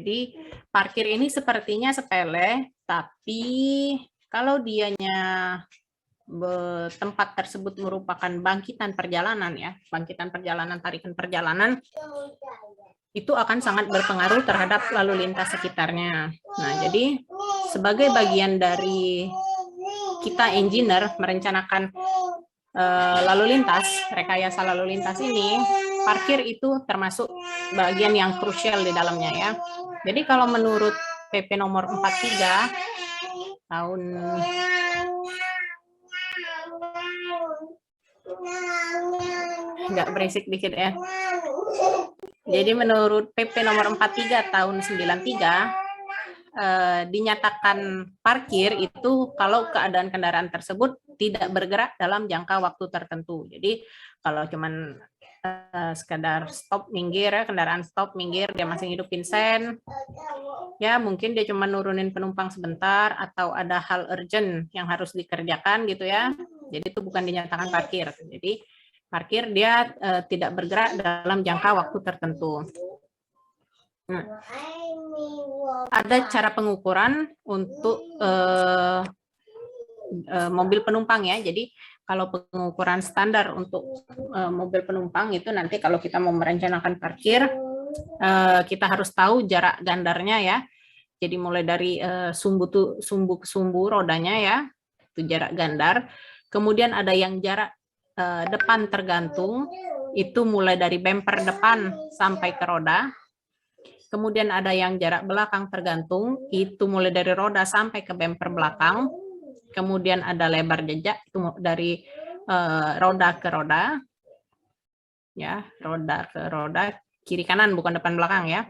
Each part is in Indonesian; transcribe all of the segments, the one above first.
Jadi parkir ini sepertinya sepele, tapi kalau dianya tempat tersebut merupakan bangkitan perjalanan ya, bangkitan perjalanan, tarikan perjalanan, itu akan sangat berpengaruh terhadap lalu lintas sekitarnya. Nah, jadi sebagai bagian dari kita engineer merencanakan lalu lintas, rekayasa lalu lintas ini, parkir itu termasuk bagian yang krusial di dalamnya ya. Jadi kalau menurut PP nomor 43 tahun nggak berisik dikit ya. Jadi menurut PP nomor 43 tahun 93 dinyatakan parkir itu kalau keadaan kendaraan tersebut tidak bergerak dalam jangka waktu tertentu. Jadi kalau cuman sekedar stop minggir ya, kendaraan stop minggir, dia masih hidupin sen, ya mungkin dia cuma nurunin penumpang sebentar atau ada hal urgent yang harus dikerjakan gitu ya. Jadi itu bukan dinyatakan parkir. Jadi parkir dia tidak bergerak dalam jangka waktu tertentu. Nah, ada cara pengukuran untuk mobil penumpang ya. Jadi kalau pengukuran standar untuk mobil penumpang itu nanti kalau kita mau merencanakan parkir, kita harus tahu jarak gandarnya ya. Jadi mulai dari sumbu ke sumbu rodanya ya, itu jarak gandar. Kemudian ada yang jarak depan tergantung, itu mulai dari bumper depan sampai ke roda. Kemudian ada yang jarak belakang tergantung, itu mulai dari roda sampai ke bumper belakang. Kemudian ada lebar jejak, itu dari roda ke roda. Ya, roda ke roda, kiri kanan bukan depan belakang ya.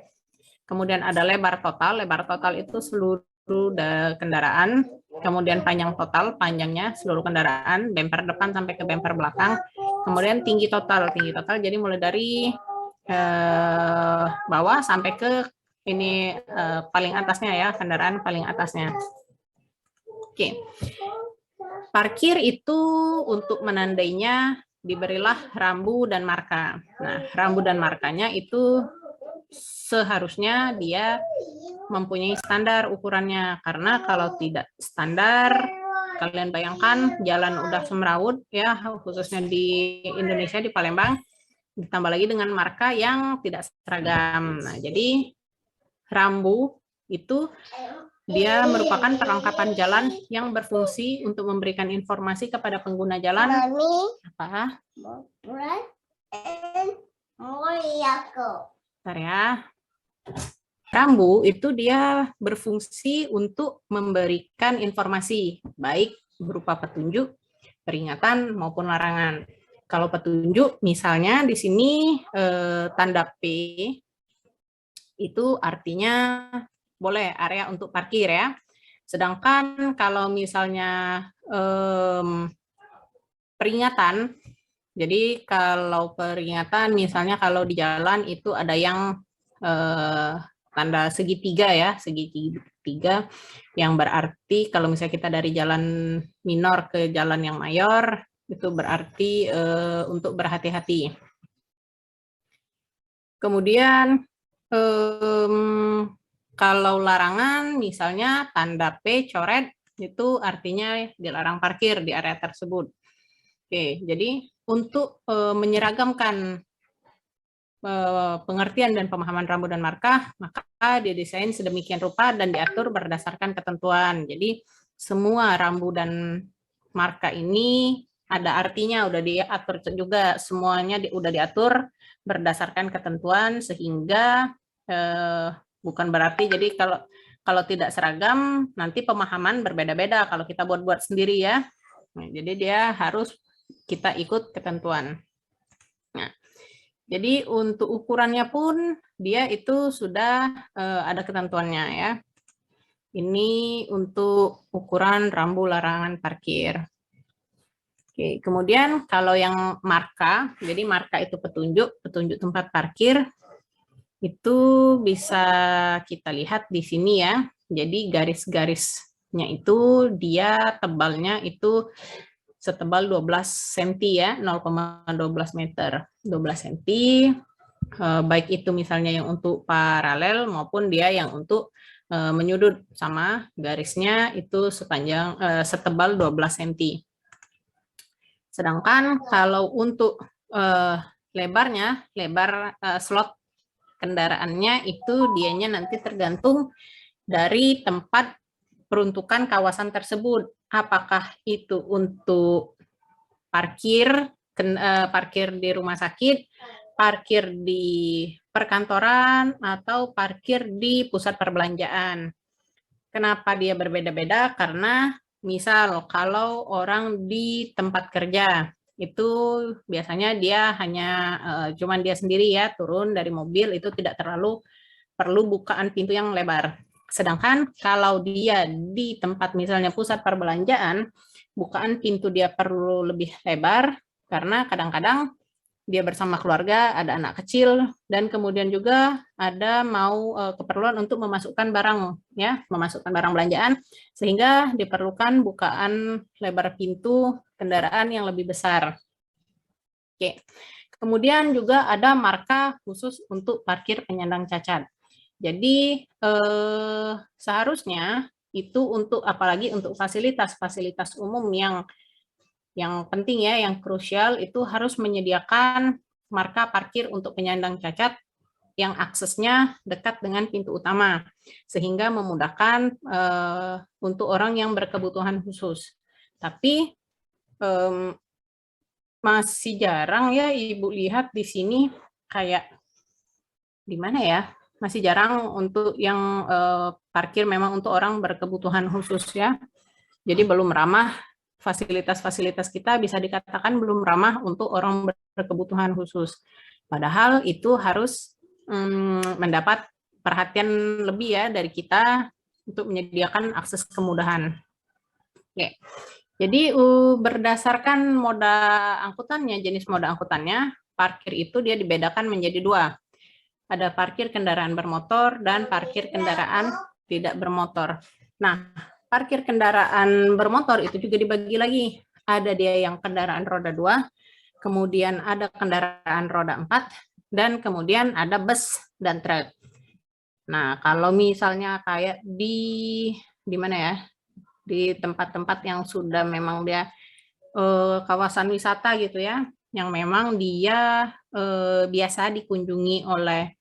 Kemudian ada lebar total itu seluruh kendaraan. Kemudian panjang total, panjangnya seluruh kendaraan, bumper depan sampai ke bumper belakang. Kemudian tinggi total jadi mulai dari bawah sampai ke ini paling atasnya ya, kendaraan paling atasnya. Oke. Parkir itu untuk menandainya diberilah rambu dan marka. Nah, rambu dan markanya itu seharusnya dia mempunyai standar ukurannya, karena kalau tidak standar, kalian bayangkan jalan udah semrawut ya, khususnya di Indonesia di Palembang, ditambah lagi dengan marka yang tidak seragam. Nah, jadi rambu itu dia merupakan perlengkapan jalan yang berfungsi untuk memberikan informasi kepada pengguna jalan. Apa? Bentar ya. Rambu itu dia berfungsi untuk memberikan informasi, baik berupa petunjuk, peringatan, maupun larangan. Kalau petunjuk, misalnya di sini tanda P, itu artinya boleh area untuk parkir ya. Sedangkan kalau misalnya peringatan, jadi kalau peringatan misalnya kalau di jalan itu ada yang tanda segitiga ya, segitiga yang berarti kalau misalnya kita dari jalan minor ke jalan yang mayor, itu berarti untuk berhati-hati. Kemudian kalau larangan misalnya tanda P coret, itu artinya dilarang parkir di area tersebut. Oke, jadi untuk menyeragamkan pengertian dan pemahaman rambu dan marka, maka didesain sedemikian rupa dan diatur berdasarkan ketentuan. Jadi semua rambu dan marka ini ada artinya, udah diatur juga, semuanya udah diatur berdasarkan ketentuan, sehingga bukan berarti jadi kalau tidak seragam nanti pemahaman berbeda-beda kalau kita buat-buat sendiri ya. Nah, jadi dia harus kita ikut ketentuan. Nah, jadi untuk ukurannya pun dia itu sudah ada ketentuannya ya. Ini untuk ukuran rambu larangan parkir. Oke, kemudian kalau yang marka, jadi marka itu petunjuk tempat parkir, itu bisa kita lihat di sini ya. Jadi garis-garisnya itu dia tebalnya itu setebal 12 cm ya, 0,12 meter. 12 cm. baik itu misalnya yang untuk paralel maupun dia yang untuk menyudut, sama garisnya itu setebal 12 cm. Sedangkan kalau untuk lebarnya, lebar slot kendaraannya itu dianya nanti tergantung dari tempat peruntukan kawasan tersebut. Apakah itu untuk parkir di rumah sakit, parkir di perkantoran, atau parkir di pusat perbelanjaan. Kenapa dia berbeda-beda? Karena misal kalau orang di tempat kerja itu biasanya dia hanya cuman dia sendiri ya, turun dari mobil itu tidak terlalu perlu bukaan pintu yang lebar. Sedangkan kalau dia di tempat misalnya pusat perbelanjaan, bukaan pintu dia perlu lebih lebar karena kadang-kadang dia bersama keluarga, ada anak kecil, dan kemudian juga ada mau keperluan untuk memasukkan barang, ya, memasukkan barang belanjaan, sehingga diperlukan bukaan lebar pintu kendaraan yang lebih besar. Oke. Kemudian juga ada marka khusus untuk parkir penyandang cacat. Jadi seharusnya itu untuk apalagi untuk fasilitas-fasilitas umum yang penting ya, yang krusial itu harus menyediakan marka parkir untuk penyandang cacat yang aksesnya dekat dengan pintu utama, sehingga memudahkan untuk orang yang berkebutuhan khusus. Tapi masih jarang ya Ibu lihat di sini kayak di mana ya, masih jarang untuk yang parkir memang untuk orang berkebutuhan khusus ya. Jadi belum ramah, fasilitas-fasilitas kita bisa dikatakan belum ramah untuk orang berkebutuhan khusus. Padahal itu harus mendapat perhatian lebih ya dari kita untuk menyediakan akses kemudahan. Oke. Jadi berdasarkan moda angkutannya, jenis moda angkutannya, parkir itu dia dibedakan menjadi dua. Ada parkir kendaraan bermotor dan parkir kendaraan tidak bermotor. Nah, parkir kendaraan bermotor itu juga dibagi lagi. Ada dia yang kendaraan roda 2, kemudian ada kendaraan roda 4, dan kemudian ada bus dan truk. Nah, kalau misalnya kayak di mana ya? Di tempat-tempat yang sudah memang dia kawasan wisata gitu ya, yang memang dia biasa dikunjungi oleh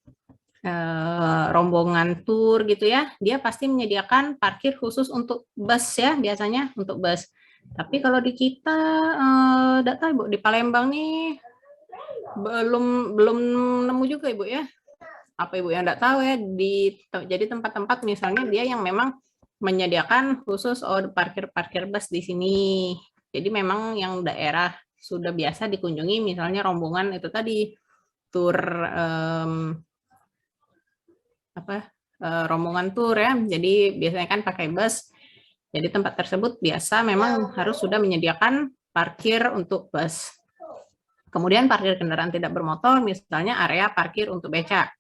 rombongan tur gitu ya, dia pasti menyediakan parkir khusus untuk bus ya, biasanya untuk bus. Tapi kalau di kita enggak tahu Ibu, di Palembang nih belum nemu juga Ibu ya. Apa Ibu yang enggak tahu ya, jadi tempat-tempat misalnya dia yang memang menyediakan khusus parkir bus di sini. Jadi memang yang daerah sudah biasa dikunjungi misalnya rombongan itu tadi tur rombongan tur ya, jadi biasanya kan pakai bus. Jadi tempat tersebut biasa memang harus sudah menyediakan parkir untuk bus. Kemudian parkir kendaraan tidak bermotor, misalnya area parkir untuk becak.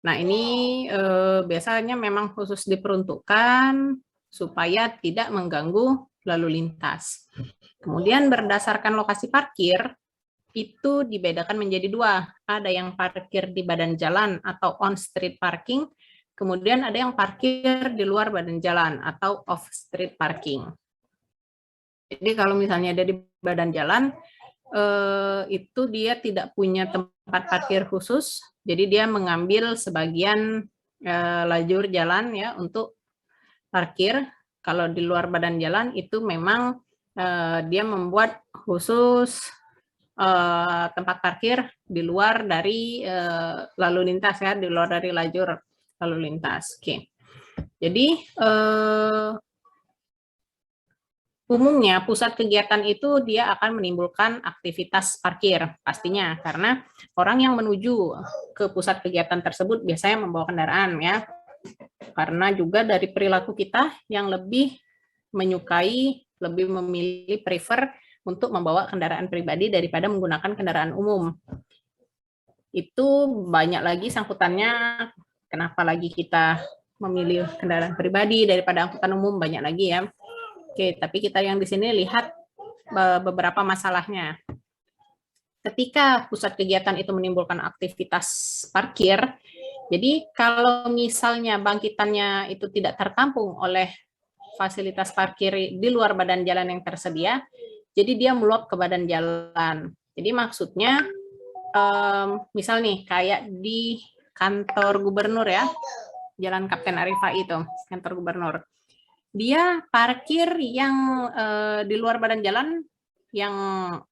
Nah ini biasanya memang khusus diperuntukkan supaya tidak mengganggu lalu lintas. Kemudian berdasarkan lokasi parkir, itu dibedakan menjadi dua. Ada yang parkir di badan jalan atau on-street parking, kemudian ada yang parkir di luar badan jalan atau off-street parking. Jadi kalau misalnya ada di badan jalan, itu dia tidak punya tempat parkir khusus, jadi dia mengambil sebagian lajur jalan ya untuk parkir. Kalau di luar badan jalan itu memang dia membuat khusus tempat parkir di luar dari lalu lintas ya, di luar dari lajur lalu lintas. Oke. Jadi umumnya pusat kegiatan itu dia akan menimbulkan aktivitas parkir pastinya, karena orang yang menuju ke pusat kegiatan tersebut biasanya membawa kendaraan ya. Karena juga dari perilaku kita yang lebih menyukai, lebih memilih prefer untuk membawa kendaraan pribadi daripada menggunakan kendaraan umum. Itu banyak lagi sangkutannya, kenapa lagi kita memilih kendaraan pribadi daripada angkutan umum, banyak lagi ya. Oke, tapi kita yang di sini lihat beberapa masalahnya. ketika pusat kegiatan itu menimbulkan aktivitas parkir, jadi kalau misalnya bangkitannya itu tidak tertampung oleh fasilitas parkir di luar badan jalan yang tersedia, jadi dia meluap ke badan jalan. Jadi maksudnya, misal nih kayak di kantor gubernur ya, Jalan Kapten Arifah itu, kantor gubernur. Dia parkir yang di luar badan jalan, yang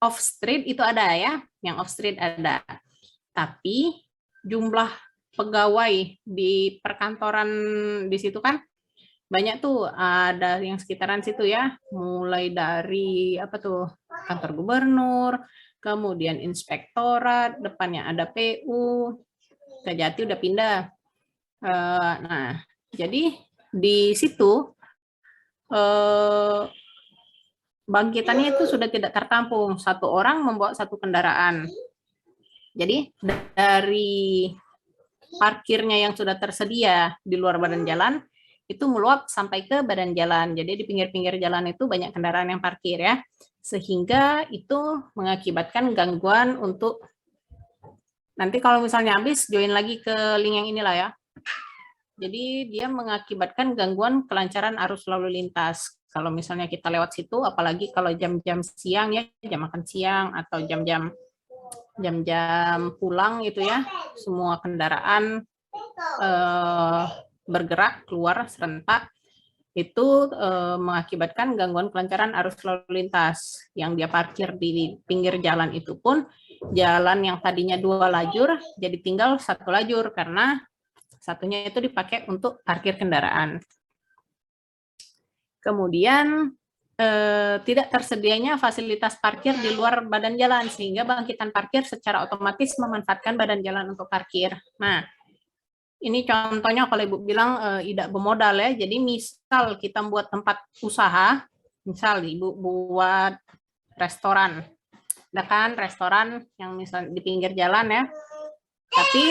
off street itu ada ya, yang off street ada. Tapi jumlah pegawai di perkantoran di situ kan banyak tuh, ada yang sekitaran situ ya, mulai dari apa tuh, kantor gubernur, kemudian inspektorat, depannya ada PU, Kejati udah pindah. Nah, jadi di situ bangkitannya itu sudah tidak tertampung, satu orang membawa satu kendaraan. Jadi dari parkirnya yang sudah tersedia di luar badan jalan itu meluap sampai ke badan jalan. Jadi di pinggir-pinggir jalan itu banyak kendaraan yang parkir ya, sehingga itu mengakibatkan gangguan untuk, nanti kalau misalnya habis join lagi ke link yang inilah ya. Jadi dia mengakibatkan gangguan kelancaran arus lalu lintas. Kalau misalnya kita lewat situ, apalagi kalau jam-jam siang ya, jam makan siang atau jam-jam pulang gitu ya, semua kendaraan bergerak keluar serentak, itu mengakibatkan gangguan kelancaran arus lalu lintas. Yang dia parkir di pinggir jalan itu pun, jalan yang tadinya 2 lajur jadi tinggal 1 lajur karena satunya itu dipakai untuk parkir kendaraan. Kemudian tidak tersedianya fasilitas parkir di luar badan jalan, sehingga bangkitan parkir secara otomatis memanfaatkan badan jalan untuk parkir. Nah, ini contohnya kalau Ibu bilang tidak bermodal ya, jadi misal kita buat tempat usaha, misal Ibu buat restoran, ada kan restoran yang misal di pinggir jalan ya, tapi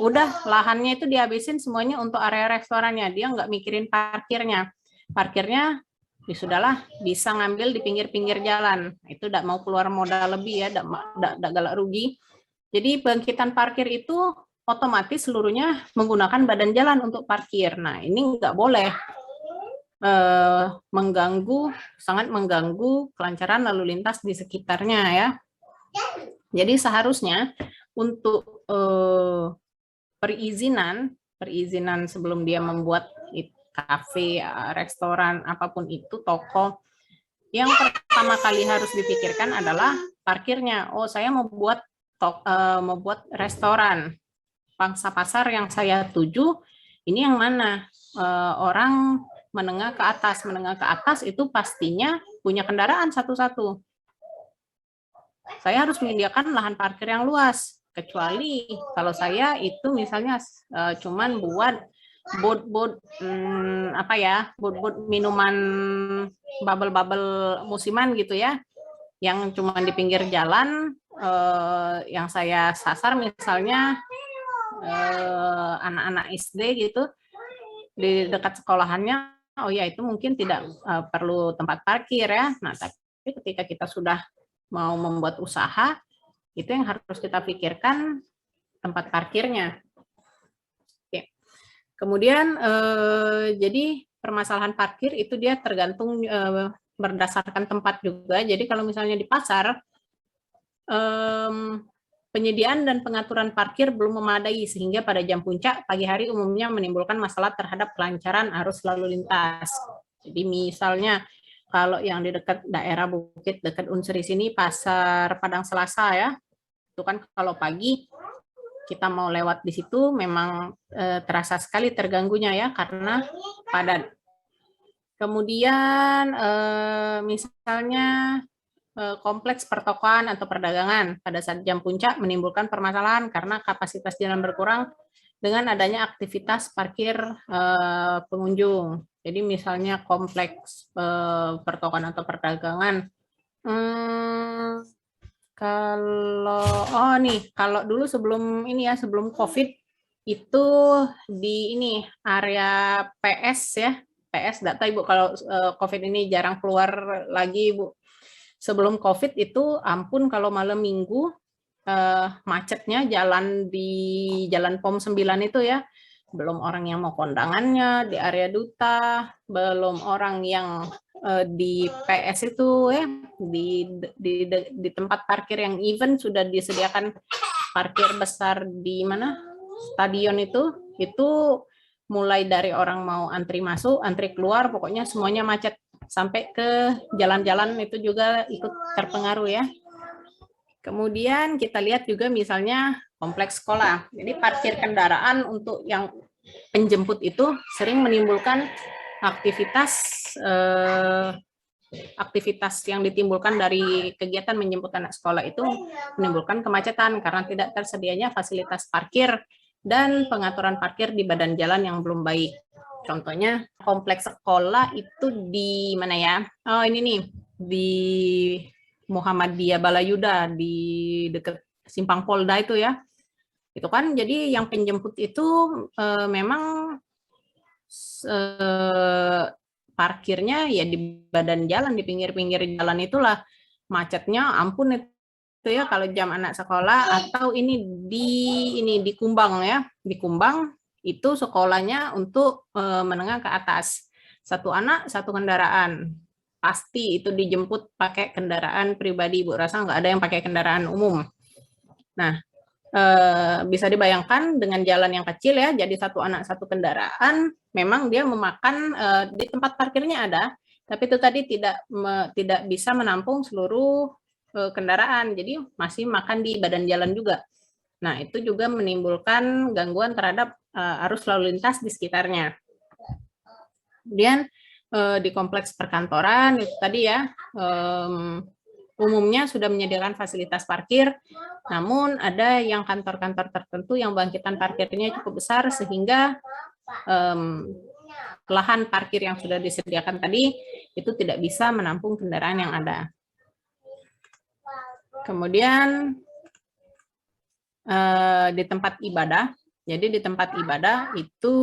udah lahannya itu dihabisin semuanya untuk area restorannya, dia nggak mikirin parkirnya. Parkirnya ya sudahlah, bisa ngambil di pinggir-pinggir jalan, itu tidak mau keluar modal lebih ya, tidak galak rugi. Jadi bangkitan parkir itu otomatis seluruhnya menggunakan badan jalan untuk parkir. Nah ini nggak boleh, sangat mengganggu kelancaran lalu lintas di sekitarnya ya. Jadi seharusnya untuk perizinan sebelum dia membuat kafe, restoran, apapun itu, toko, yang pertama kali harus dipikirkan adalah parkirnya. Oh, saya mau buat restoran. Pangsa pasar yang saya tuju ini yang mana? Orang menengah ke atas itu pastinya punya kendaraan satu-satu. Saya harus menyediakan lahan parkir yang luas. Kecuali kalau saya itu misalnya cuman buat booth minuman bubble musiman gitu ya, yang cuma di pinggir jalan, yang saya sasar misalnya anak-anak SD gitu di dekat sekolahannya, oh ya itu mungkin tidak perlu tempat parkir ya. Nah tapi ketika kita sudah mau membuat usaha, itu yang harus kita pikirkan tempat parkirnya. Oke. Kemudian jadi permasalahan parkir itu dia tergantung berdasarkan tempat juga. Jadi kalau misalnya di pasar, penyediaan dan pengaturan parkir belum memadai sehingga pada jam puncak pagi hari umumnya menimbulkan masalah terhadap kelancaran arus lalu lintas. Jadi misalnya kalau yang di dekat daerah Bukit, dekat Unsri sini, Pasar Padang Selasa ya, itu kan kalau pagi kita mau lewat di situ memang terasa sekali terganggunya ya, karena padat. Kemudian misalnya kompleks pertokoan atau perdagangan pada saat jam puncak menimbulkan permasalahan karena kapasitas jalan berkurang dengan adanya aktivitas parkir pengunjung. Jadi misalnya kompleks pertokoan atau perdagangan, kalau dulu sebelum ini ya, sebelum COVID itu di ini area PS ya, PS data Ibu, kalau COVID ini jarang keluar lagi Ibu. sebelum COVID itu ampun kalau malam minggu macetnya jalan di Jalan POM 9 itu ya. Belum orang yang mau kondangannya di area duta, belum orang yang di PS itu ya, di tempat parkir yang even sudah disediakan parkir besar di mana stadion itu mulai dari orang mau antri masuk, antri keluar, pokoknya semuanya macet sampai ke jalan-jalan itu juga ikut terpengaruh ya. Kemudian kita lihat juga misalnya kompleks sekolah. Jadi parkir kendaraan untuk yang penjemput itu sering menimbulkan aktivitas yang ditimbulkan dari kegiatan menjemput anak sekolah itu menimbulkan kemacetan karena tidak tersedianya fasilitas parkir dan pengaturan parkir di badan jalan yang belum baik. Contohnya kompleks sekolah itu di mana ya? Oh ini nih, di Muhammadiyah Balayuda di dekat Simpang Polda itu ya. Itu kan jadi yang penjemput itu memang parkirnya ya di badan jalan, di pinggir-pinggir jalan itulah macetnya ampun itu ya kalau jam anak sekolah. Atau ini di Kumbang ya, di Kumbang itu sekolahnya untuk menengah ke atas, satu anak satu kendaraan, pasti itu dijemput pakai kendaraan pribadi, Bu Rasa nggak ada yang pakai kendaraan umum. Nah bisa dibayangkan dengan jalan yang kecil ya, jadi satu anak satu kendaraan, memang dia memakan di tempat parkirnya ada, tapi itu tadi tidak bisa menampung seluruh kendaraan, jadi masih makan di badan jalan juga. Nah itu juga menimbulkan gangguan terhadap arus lalu lintas di sekitarnya. Kemudian di kompleks perkantoran itu tadi ya, umumnya sudah menyediakan fasilitas parkir, namun ada yang kantor-kantor tertentu yang bangkitan parkirnya cukup besar sehingga lahan parkir yang sudah disediakan tadi itu tidak bisa menampung kendaraan yang ada. Kemudian di tempat ibadah, jadi di tempat ibadah itu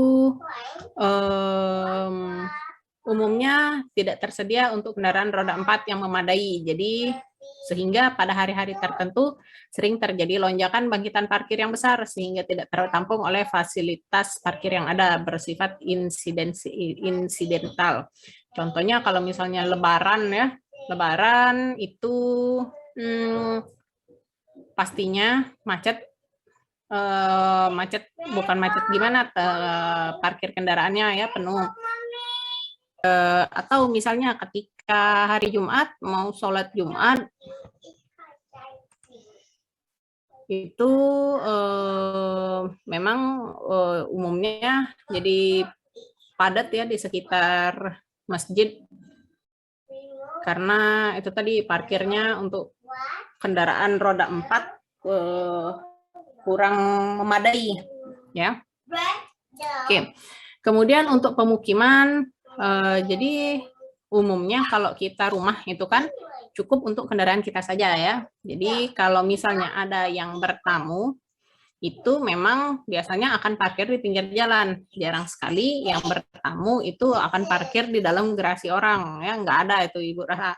umumnya tidak tersedia untuk kendaraan roda 4 yang memadai. Jadi sehingga pada hari-hari tertentu sering terjadi lonjakan bangkitan parkir yang besar sehingga tidak tertampung oleh fasilitas parkir yang ada, bersifat insidental. Contohnya kalau misalnya Lebaran ya, Lebaran itu pastinya macet bukan macet gimana, parkir kendaraannya ya penuh. Atau misalnya ketika hari Jumat mau sholat Jumat itu memang umumnya jadi padat ya di sekitar masjid karena itu tadi parkirnya untuk kendaraan roda 4 kurang memadai ya. Oke. Kemudian untuk pemukiman, jadi umumnya kalau kita rumah itu kan cukup untuk kendaraan kita saja ya. Jadi kalau misalnya ada yang bertamu, itu memang biasanya akan parkir di pinggir jalan. Jarang sekali yang bertamu itu akan parkir di dalam garasi orang ya, nggak ada itu Ibu Rasa.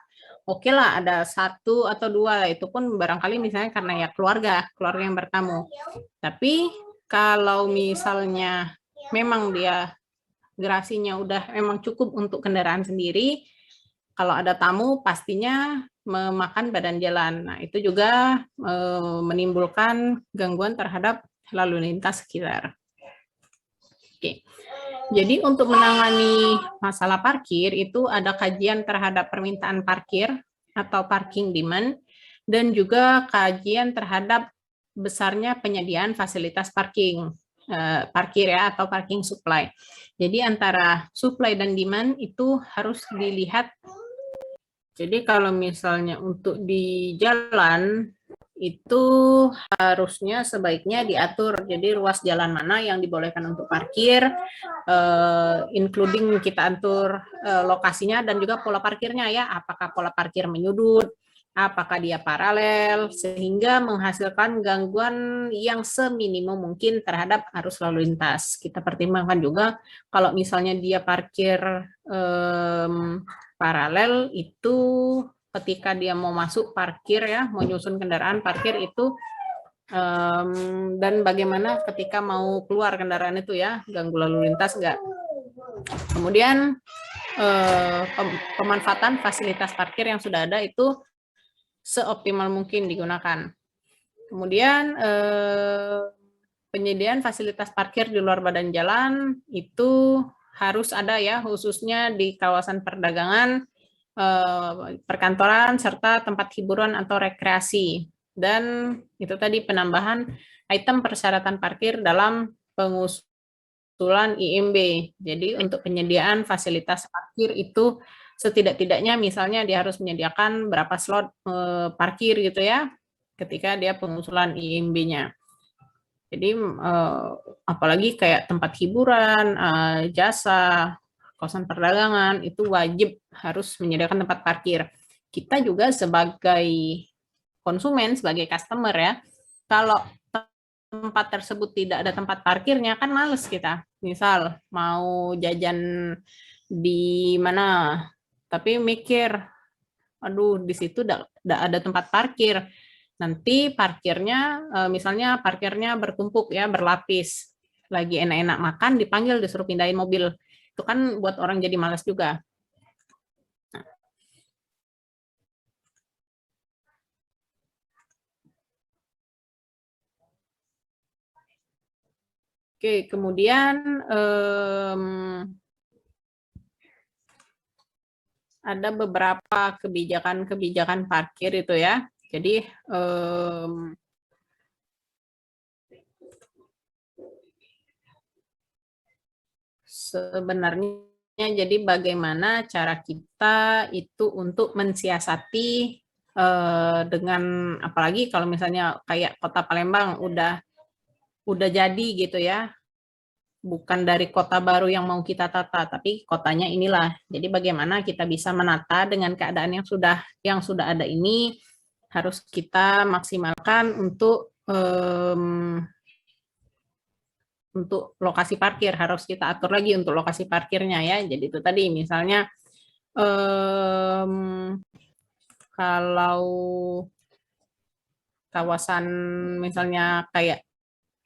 Oke lah ada 1 atau 2, itu pun barangkali misalnya karena ya keluarga yang bertamu. Tapi kalau misalnya memang dia garasinya udah memang cukup untuk kendaraan sendiri, kalau ada tamu pastinya memakan badan jalan. Nah, itu juga menimbulkan gangguan terhadap lalu lintas sekitar. Oke. Jadi untuk menangani masalah parkir itu ada kajian terhadap permintaan parkir atau parking demand dan juga kajian terhadap besarnya penyediaan fasilitas parkir ya atau parking supply. Jadi antara supply dan demand itu harus dilihat. Jadi kalau misalnya untuk di jalan itu harusnya sebaiknya diatur. Jadi ruas jalan mana yang dibolehkan untuk parkir, including kita atur lokasinya dan juga pola parkirnya ya. Apakah pola parkir menyudut, apakah dia paralel, sehingga menghasilkan gangguan yang seminimum mungkin terhadap arus lalu lintas. Kita pertimbangkan juga kalau misalnya dia parkir paralel itu ketika dia mau masuk parkir ya, mau nyusun kendaraan parkir itu, dan bagaimana ketika mau keluar kendaraan itu ya, ganggu lalu lintas enggak. Kemudian pemanfaatan fasilitas parkir yang sudah ada itu seoptimal mungkin digunakan. Kemudian penyediaan fasilitas parkir di luar badan jalan itu harus ada ya, khususnya di kawasan perdagangan, perkantoran, serta tempat hiburan atau rekreasi. Dan itu tadi penambahan item persyaratan parkir dalam pengusulan IMB. Jadi untuk penyediaan fasilitas parkir itu setidak-tidaknya misalnya dia harus menyediakan berapa slot parkir gitu ya, ketika dia pengusulan IMB-nya. Jadi apalagi kayak tempat hiburan, jasa, kawasan perdagangan itu wajib harus menyediakan tempat parkir. Kita juga sebagai konsumen, sebagai customer ya, kalau tempat tersebut tidak ada tempat parkirnya kan males kita. Misal mau jajan di mana, tapi mikir, aduh di situ tidak ada tempat parkir. Nanti parkirnya, misalnya parkirnya bertumpuk ya, berlapis. Lagi enak-enak makan, dipanggil, disuruh pindahin mobil. Itu kan buat orang jadi malas juga. Oke, kemudian ada beberapa kebijakan-kebijakan parkir itu ya. Jadi sebenarnya jadi bagaimana cara kita itu untuk mensiasati dengan, apalagi kalau misalnya kayak Kota Palembang udah jadi gitu ya, bukan dari kota baru yang mau kita tata, tapi kotanya inilah. Jadi bagaimana kita bisa menata dengan keadaan yang sudah ada ini, harus kita maksimalkan untuk lokasi parkir, harus kita atur lagi untuk lokasi parkirnya ya. Jadi itu tadi misalnya kalau kawasan misalnya kayak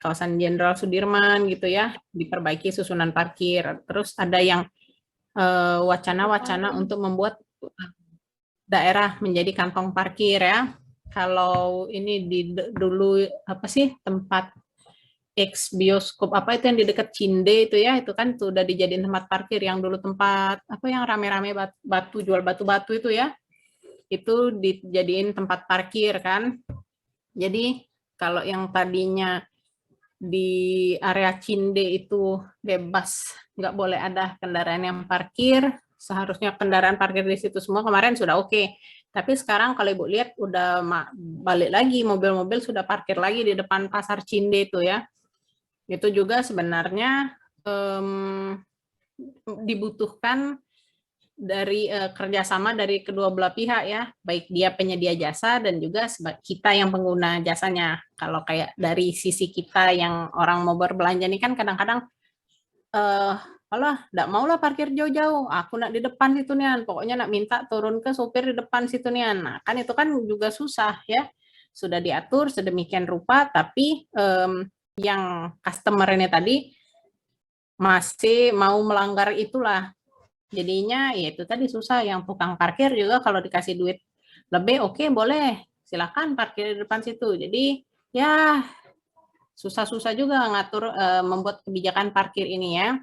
kawasan Jenderal Sudirman gitu ya, diperbaiki susunan parkir. Terus ada yang wacana-wacana untuk membuat daerah menjadi kantong parkir ya. Kalau ini dulu apa sih tempat ex bioskop apa itu yang di dekat Cinde itu ya, itu kan sudah dijadiin tempat parkir yang dulu tempat apa yang rame-rame batu jual batu-batu itu ya. Itu dijadiin tempat parkir kan. Jadi kalau yang tadinya di area Cinde itu bebas, nggak boleh ada kendaraan yang parkir, seharusnya kendaraan parkir di situ semua kemarin sudah oke. Tapi sekarang kalau Ibu lihat udah balik lagi, mobil-mobil sudah parkir lagi di depan pasar Cinde itu ya. Itu juga sebenarnya dibutuhkan dari kerjasama dari kedua belah pihak ya, baik dia penyedia jasa dan juga kita yang pengguna jasanya. Kalau kayak dari sisi kita yang orang mau berbelanja ini kan kadang-kadang alah, nggak mau lah parkir jauh-jauh, aku nak di depan situ nian, pokoknya nak minta turun ke sopir di depan situ nian. Nah, kan itu kan juga susah ya, sudah diatur sedemikian rupa, tapi yang customer ini tadi masih mau melanggar itulah. Jadinya ya itu tadi susah, yang tukang parkir juga kalau dikasih duit lebih oke boleh, silakan parkir di depan situ. Jadi ya susah-susah juga ngatur membuat kebijakan parkir ini ya.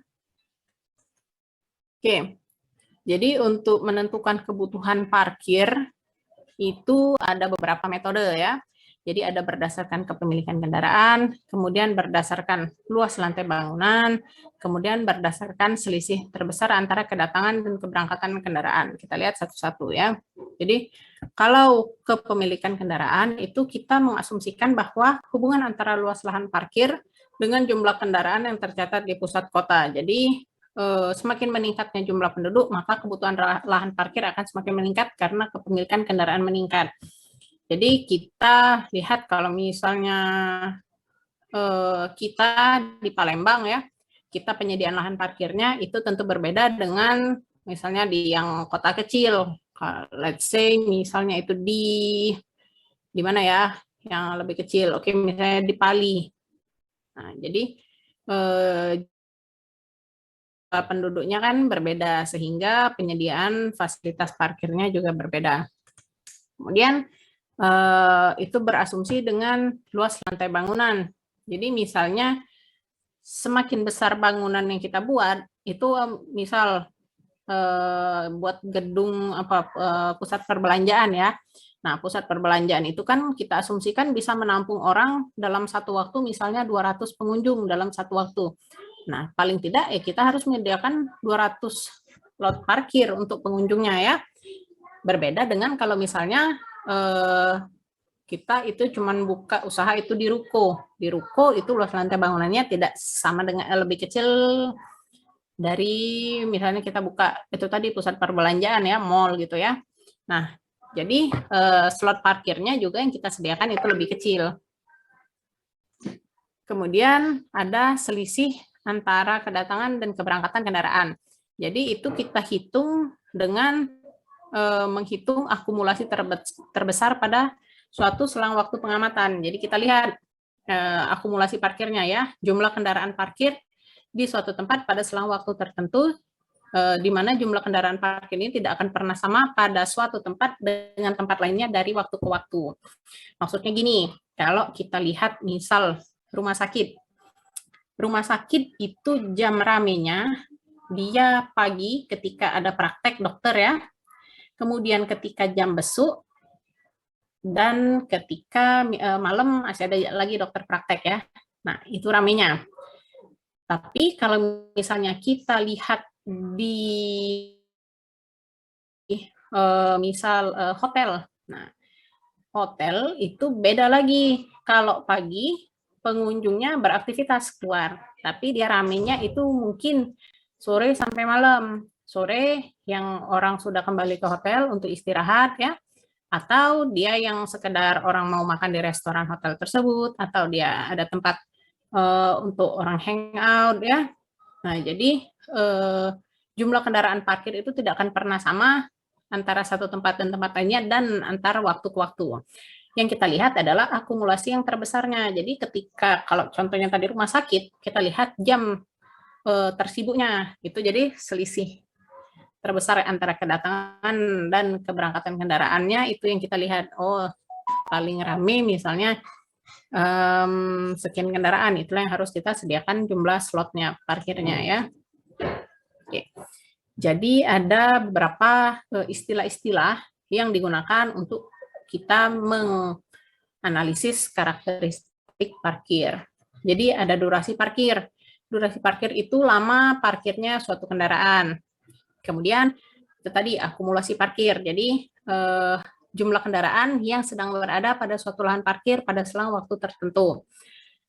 Oke, jadi untuk menentukan kebutuhan parkir itu ada beberapa metode ya. Jadi ada berdasarkan kepemilikan kendaraan, kemudian berdasarkan luas lantai bangunan, kemudian berdasarkan selisih terbesar antara kedatangan dan keberangkatan kendaraan. Kita lihat satu-satu ya. Jadi kalau kepemilikan kendaraan itu kita mengasumsikan bahwa hubungan antara luas lahan parkir dengan jumlah kendaraan yang tercatat di pusat kota. Jadi semakin meningkatnya jumlah penduduk, maka kebutuhan lahan parkir akan semakin meningkat karena kepemilikan kendaraan meningkat. Jadi kita lihat kalau misalnya kita di Palembang ya, kita penyediaan lahan parkirnya itu tentu berbeda dengan misalnya di yang kota kecil. let's say misalnya itu di mana ya yang lebih kecil, oke, misalnya di Pali. Nah, jadi penduduknya kan berbeda sehingga penyediaan fasilitas parkirnya juga berbeda. Kemudian itu berasumsi dengan luas lantai bangunan. Jadi misalnya semakin besar bangunan yang kita buat, itu misal buat gedung pusat perbelanjaan ya. Nah, pusat perbelanjaan itu kan kita asumsikan bisa menampung orang dalam satu waktu, misalnya 200 pengunjung dalam satu waktu. Nah, paling tidak ya kita harus menyediakan 200 lot parkir untuk pengunjungnya ya. Berbeda dengan kalau misalnya kita itu cuman buka usaha itu di ruko. Di ruko itu luas lantai bangunannya tidak sama dengan lebih kecil dari misalnya kita buka itu tadi pusat perbelanjaan ya, mall gitu ya. Nah, jadi slot parkirnya juga yang kita sediakan itu lebih kecil. Kemudian ada selisih antara kedatangan dan keberangkatan kendaraan. Jadi itu kita hitung dengan menghitung akumulasi terbesar pada suatu selang waktu pengamatan. Jadi kita lihat akumulasi parkirnya ya, jumlah kendaraan parkir di suatu tempat pada selang waktu tertentu, di mana jumlah kendaraan parkir ini tidak akan pernah sama pada suatu tempat dengan tempat lainnya dari waktu ke waktu. Maksudnya gini, kalau kita lihat misal rumah sakit. Rumah sakit itu jam ramenya dia pagi ketika ada praktek dokter ya, kemudian ketika jam besuk, dan ketika malam masih ada lagi dokter praktek ya. Nah, itu ramenya. Tapi kalau misalnya kita lihat di misal hotel, nah hotel itu beda lagi. Kalau pagi pengunjungnya beraktivitas keluar, tapi dia ramenya itu mungkin sore sampai malam. Sore yang orang sudah kembali ke hotel untuk istirahat ya, atau dia yang sekedar orang mau makan di restoran hotel tersebut, atau dia ada tempat untuk orang hangout ya. Nah, jadi jumlah kendaraan parkir itu tidak akan pernah sama antara satu tempat dan tempat lainnya dan antara waktu ke waktu. Yang kita lihat adalah akumulasi yang terbesarnya. Jadi ketika kalau contohnya tadi rumah sakit, kita lihat jam tersibuknya itu jadi selisih terbesar antara kedatangan dan keberangkatan kendaraannya itu yang kita lihat. Oh, paling rame misalnya sekian kendaraan, itulah yang harus kita sediakan jumlah slotnya parkirnya ya. Oke. Jadi ada beberapa istilah-istilah yang digunakan untuk kita menganalisis karakteristik parkir. Jadi ada durasi parkir. Durasi parkir itu lama parkirnya suatu kendaraan. Kemudian itu tadi akumulasi parkir. Jadi jumlah kendaraan yang sedang berada pada suatu lahan parkir pada selang waktu tertentu.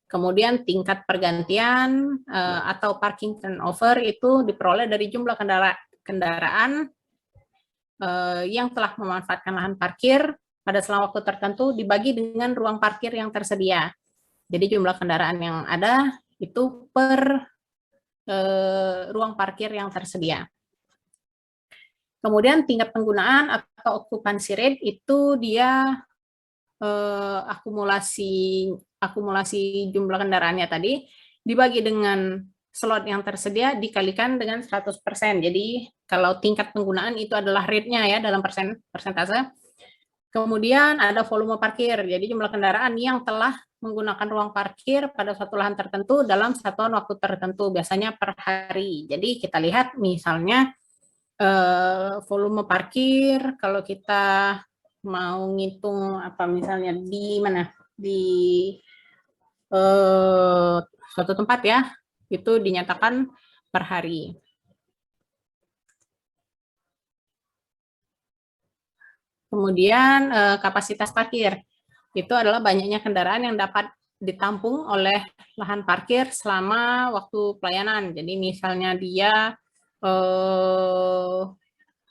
Kemudian tingkat pergantian atau parking turnover itu diperoleh dari jumlah kendaraan yang telah memanfaatkan lahan parkir pada selang waktu tertentu dibagi dengan ruang parkir yang tersedia. Jadi jumlah kendaraan yang ada itu per ruang parkir yang tersedia. Kemudian tingkat penggunaan atau occupancy rate itu dia akumulasi jumlah kendaraannya tadi dibagi dengan slot yang tersedia dikalikan dengan 100%. Jadi kalau tingkat penggunaan itu adalah rate-nya ya dalam persentase. Kemudian ada volume parkir. Jadi jumlah kendaraan yang telah menggunakan ruang parkir pada suatu lahan tertentu dalam satuan waktu tertentu, biasanya per hari. Jadi kita lihat misalnya volume parkir kalau kita mau ngitung apa misalnya di mana di suatu tempat ya itu dinyatakan per hari. Kemudian kapasitas parkir itu adalah banyaknya kendaraan yang dapat ditampung oleh lahan parkir selama waktu pelayanan. Jadi misalnya dia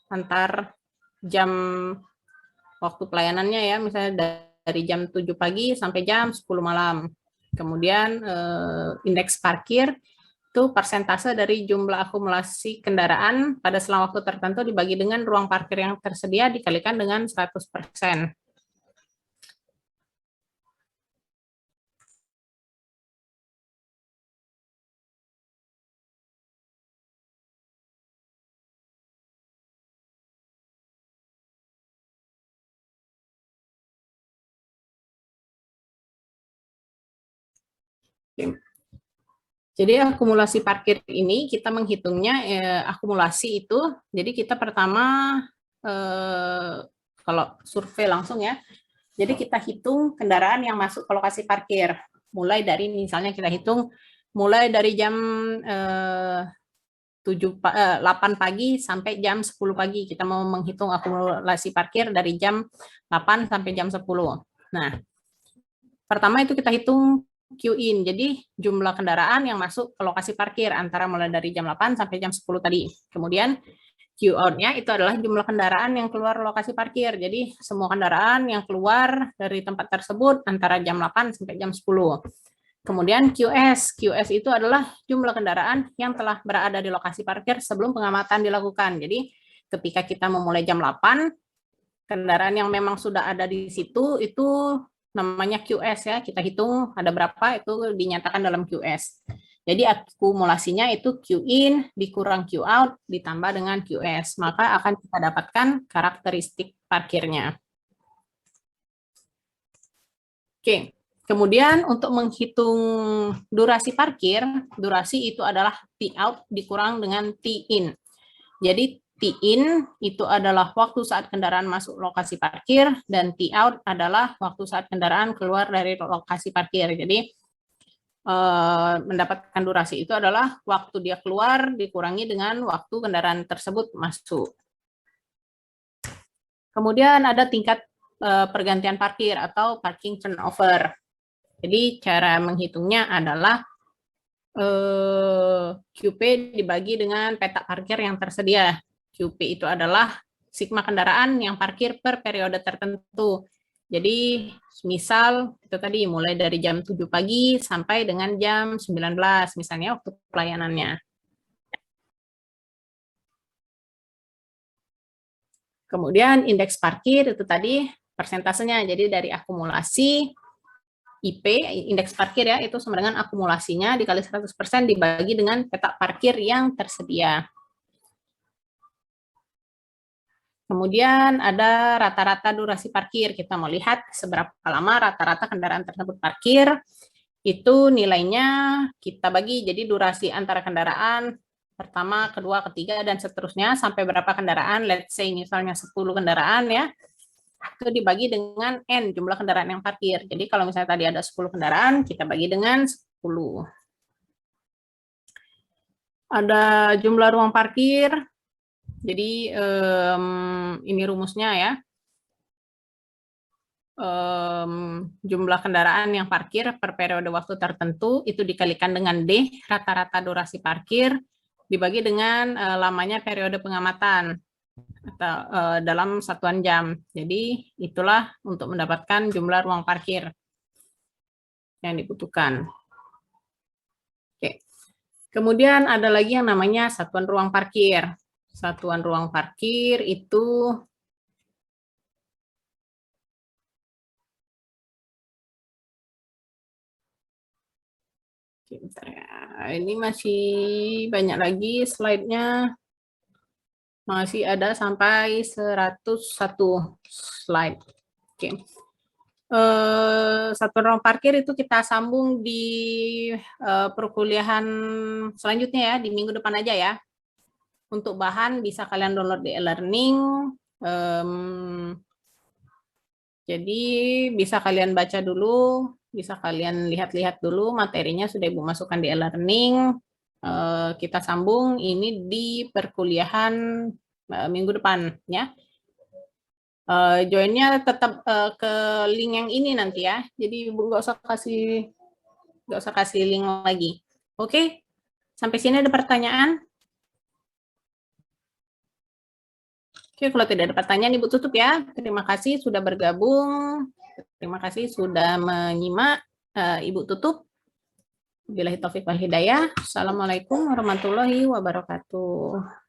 antar jam waktu pelayanannya ya, misalnya dari jam 7 pagi sampai jam 10 malam. Kemudian indeks parkir itu persentase dari jumlah akumulasi kendaraan pada selang waktu tertentu dibagi dengan ruang parkir yang tersedia dikalikan dengan 100%. Jadi akumulasi parkir ini kita menghitungnya akumulasi itu. Jadi kita pertama kalau survei langsung ya. Jadi kita hitung kendaraan yang masuk ke lokasi parkir. Mulai dari misalnya kita hitung mulai dari jam 8 pagi sampai jam 10 pagi. Kita mau menghitung akumulasi parkir dari jam 8 sampai jam 10. Nah, pertama itu kita hitung Q-in, jadi jumlah kendaraan yang masuk ke lokasi parkir antara mulai dari jam 8 sampai jam 10 tadi. Kemudian Q-out-nya itu adalah jumlah kendaraan yang keluar lokasi parkir. Jadi semua kendaraan yang keluar dari tempat tersebut antara jam 8 sampai jam 10. Kemudian QS. QS itu adalah jumlah kendaraan yang telah berada di lokasi parkir sebelum pengamatan dilakukan. Jadi ketika kita memulai jam 8, kendaraan yang memang sudah ada di situ itu namanya QS ya, kita hitung ada berapa itu dinyatakan dalam QS. Jadi akumulasinya itu Q-in dikurang Q-out ditambah dengan QS, maka akan kita dapatkan karakteristik parkirnya. Oke, kemudian untuk menghitung durasi parkir, durasi itu adalah T-out dikurang dengan T-in. Jadi T-in itu adalah waktu saat kendaraan masuk lokasi parkir, dan T-out adalah waktu saat kendaraan keluar dari lokasi parkir. Jadi mendapatkan durasi itu adalah waktu dia keluar dikurangi dengan waktu kendaraan tersebut masuk. Kemudian ada tingkat pergantian parkir atau parking turnover. Jadi cara menghitungnya adalah QP dibagi dengan petak parkir yang tersedia. QP itu adalah sigma kendaraan yang parkir per periode tertentu. Jadi misal itu tadi mulai dari jam 7 pagi sampai dengan jam 19 misalnya waktu pelayanannya. Kemudian indeks parkir itu tadi persentasenya. Jadi dari akumulasi IP, indeks parkir ya, itu sama dengan akumulasinya dikali 100% dibagi dengan petak parkir yang tersedia. Kemudian ada rata-rata durasi parkir. Kita mau lihat seberapa lama rata-rata kendaraan tersebut parkir. Itu nilainya kita bagi, jadi durasi antara kendaraan pertama, kedua, ketiga, dan seterusnya sampai berapa kendaraan. Let's say misalnya 10 kendaraan ya. Itu dibagi dengan N, jumlah kendaraan yang parkir. Jadi kalau misalnya tadi ada 10 kendaraan, kita bagi dengan 10. Ada jumlah ruang parkir. Jadi ini rumusnya ya. Jumlah kendaraan yang parkir per periode waktu tertentu itu dikalikan dengan D, rata-rata durasi parkir, dibagi dengan lamanya periode pengamatan atau dalam satuan jam. Jadi itulah untuk mendapatkan jumlah ruang parkir yang dibutuhkan. Oke. Kemudian ada lagi yang namanya satuan ruang parkir. Satuan ruang parkir itu bentar ya. Ini masih banyak lagi slide-nya. Masih ada sampai 101 slide. Oke. Satuan ruang parkir itu kita sambung di perkuliahan selanjutnya ya, di minggu depan aja ya. Untuk bahan bisa kalian download di e-learning. Jadi bisa kalian baca dulu, bisa kalian lihat-lihat dulu materinya sudah Ibu masukkan di e-learning. Kita sambung ini di perkuliahan minggu depan ya. Joinnya tetap ke link yang ini nanti ya. Jadi Ibu nggak usah kasih link lagi. Oke, sampai sini ada pertanyaan? Oke, kalau tidak ada pertanyaan, Ibu tutup ya. Terima kasih sudah bergabung. Terima kasih sudah menyimak. Ibu tutup. Billahi taufiq wal hidayah. Assalamualaikum warahmatullahi wabarakatuh.